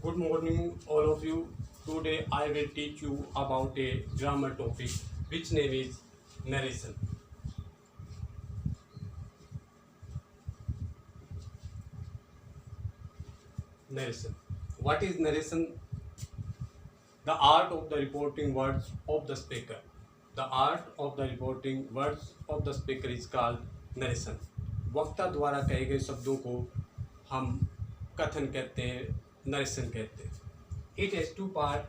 Good morning, all of you. Today I will teach you about a grammar topic which name is narration. Narration. What is narration? The art of the reporting words of the speaker. The art of the reporting words of the speaker is called narration. वक्ता द्वारा कहे गए शब्दों को हम कथन कहते हैं, नरेशन कहते हैं. It has two parts: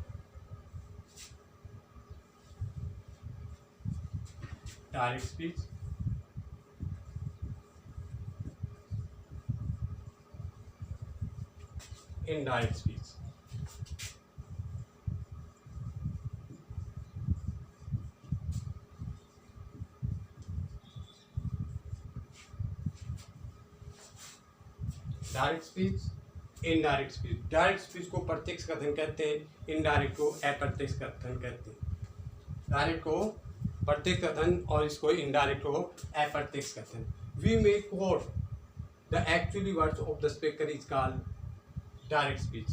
direct speech, indirect speech. Direct speech, indirect speech. Direct speech को प्रत्यक्ष कथन कहते हैं, इनडायरेक्ट को अप्रत्यक्ष कथन कहते हैं. डायरेक्ट को प्रत्यक्ष कथन और इसको इनडायरेक्ट को अप्रत्यक्ष कथन. We may quote the actually words of the speaker is called direct speech.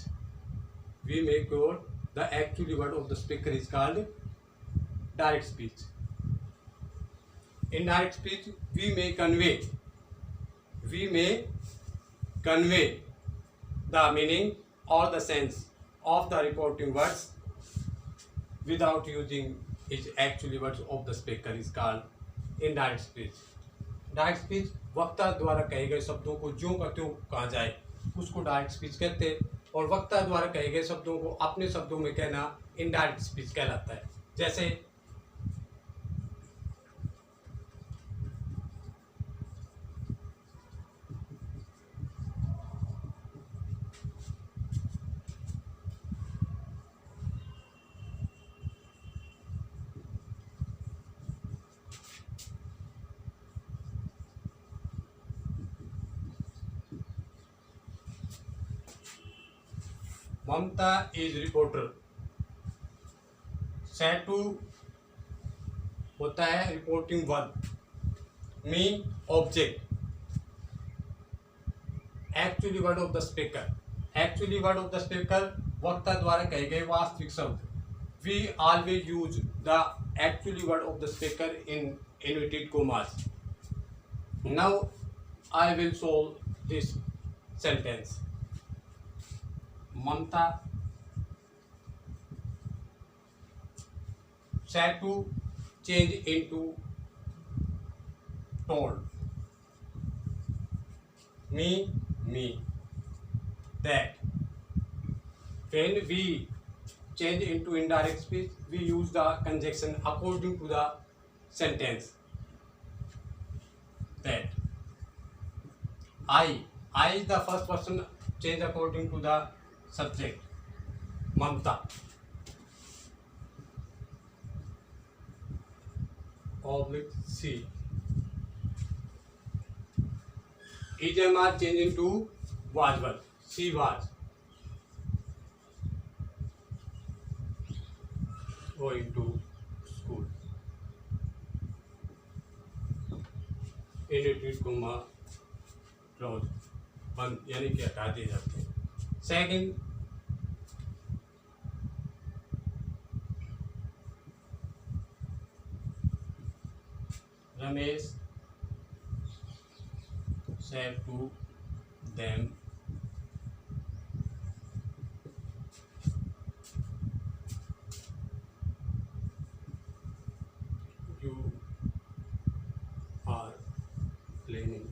We may quote the actually word of the speaker is called direct speech. Indirect speech we may convey the meaning or the sense of the reporting words without using its actually words of the speaker is called indirect speech. Direct speech वक्ता द्वारा कहे गए शब्दों को ज्यों का त्यों कहा जाए उसको डायरेक्ट स्पीच कहते हैं, और वक्ता द्वारा कहे गए शब्दों को अपने शब्दों में कहना इनडायरेक्ट स्पीच कहलाता है. जैसे ममता इज रिपोर्टर. सैटू होता है reporting verb. Me object. Actually word of the speaker. Actually word of the speaker वक्ता द्वारा कहे गए वास्तविक शब्द. We always use the actually word of the speaker in inverted commas. Now I will solve this sentence. Mamta said to change into told. Me. That. When we change into indirect speech, we use the conjunction according to the sentence. That. I is the first person change according to the subject. Mamta. Oblique C. EJMR change into was verb. She was going to school. Inverted comma close. बंद यानी कि हटा दिए जाते हैं. Second, Ramesh said to them you are playing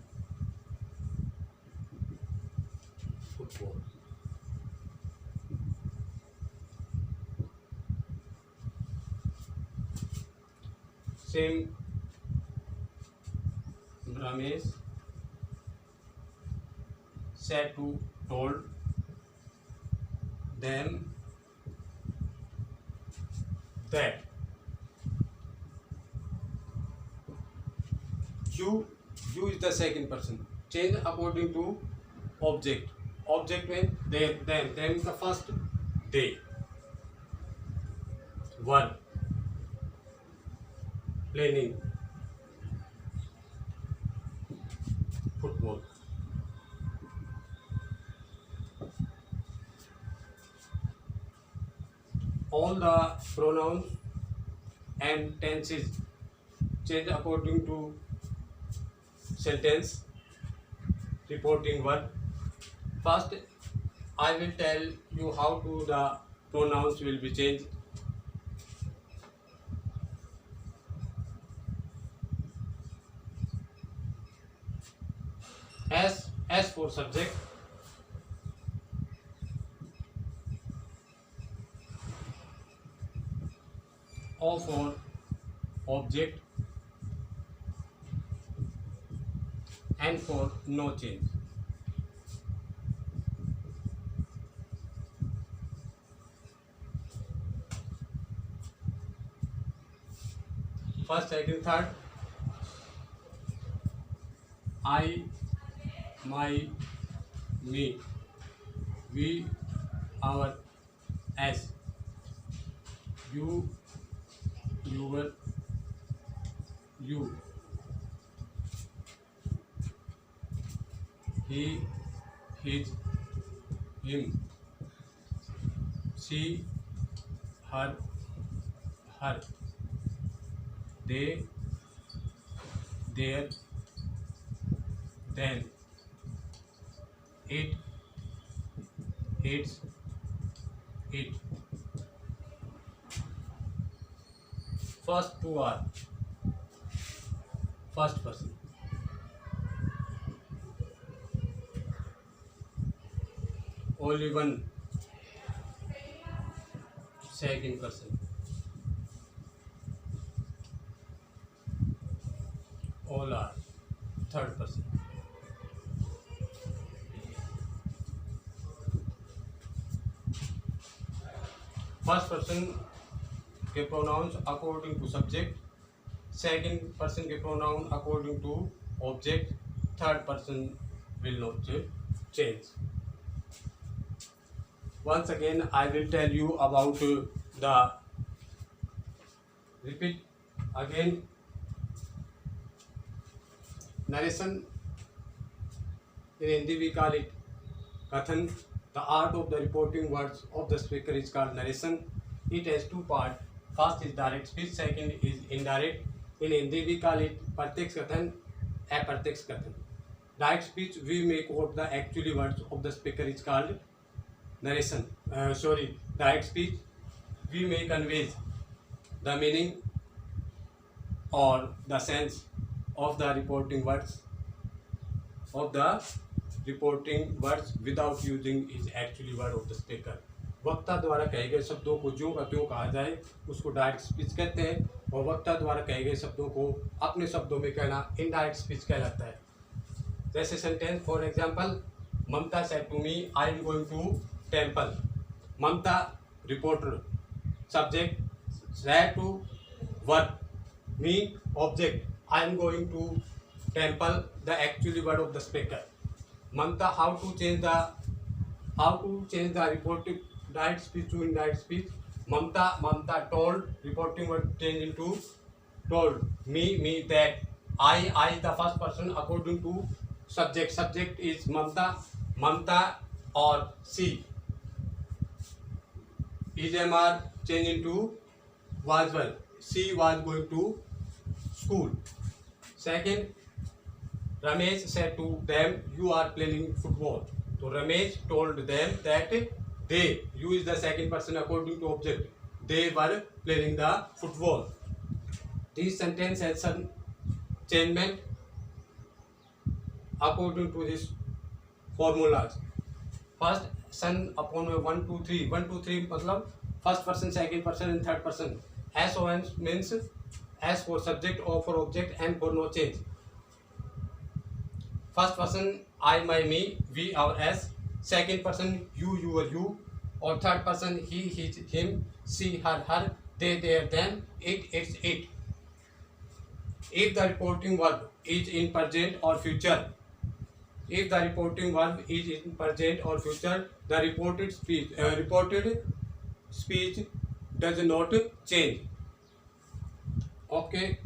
football. Same. Ramesh said to told them that you is the second person. Change according to object. Object में them the first, they. One. Playing football. all the pronouns and tenses change according to sentence reporting verb. First, I will tell you how to the pronouns will be changed. S for subject, O for object, N for no change. First, second, third. I, my, me, we, our, as, you, your, you, he, his, him, she, her, her, they, their, then, it, its, it. First two are first person. Only one second person. All are third person. First person के pronouns according to subject, second person के pronoun according to object, third person will not change. Once again I will tell you about the repeat again narration. In Hindi we call it Kathan. The art of the reporting words of the speaker is called narration. It has two parts. First is direct speech, second is indirect. In Hindi we call it pratyaksh kathan, apratyaksh kathan. Direct speech we may quote the actual words of the speaker is called narration. Direct speech we may convey the meaning or the sense of the reporting words without using his actual word of the speaker. वक्ता द्वारा कहे गए शब्दों को ज्यों का त्यों कहा जाए उसको डायरेक्ट स्पीच कहते हैं, और वक्ता द्वारा कहे गए शब्दों को अपने शब्दों में कहना इनडायरेक्ट स्पीच कहलाता है. जैसे sentence for example, Mamta said to me I am going to temple. Mamta reporter, subject said to verb, me object, I am going to temple the actually word of the speaker. Mamta, how to change the reporting direct speech to indirect speech. Mamta told, reporting word change into told. Me that. I the first person according to subject. Subject is Mamta or she. Is MR change into was well. She was going to school. Second, Ramesh said to them, you are playing football. So Ramesh told them that they, you is the second person according to object, they were playing the football. This sentence has some changement according to this formulas. First, son upon 1, 2, 3. 1, 2, 3 मतलब first person, second person and third person. S O N means S for subject, O for object, N for no change. First person I, my, me, we, our, as. Second person you, your, you. Or third person he, his, him, she, her, they, their, them, it, its, it. If the reporting verb is in present or future, the reported speech does not change. Okay.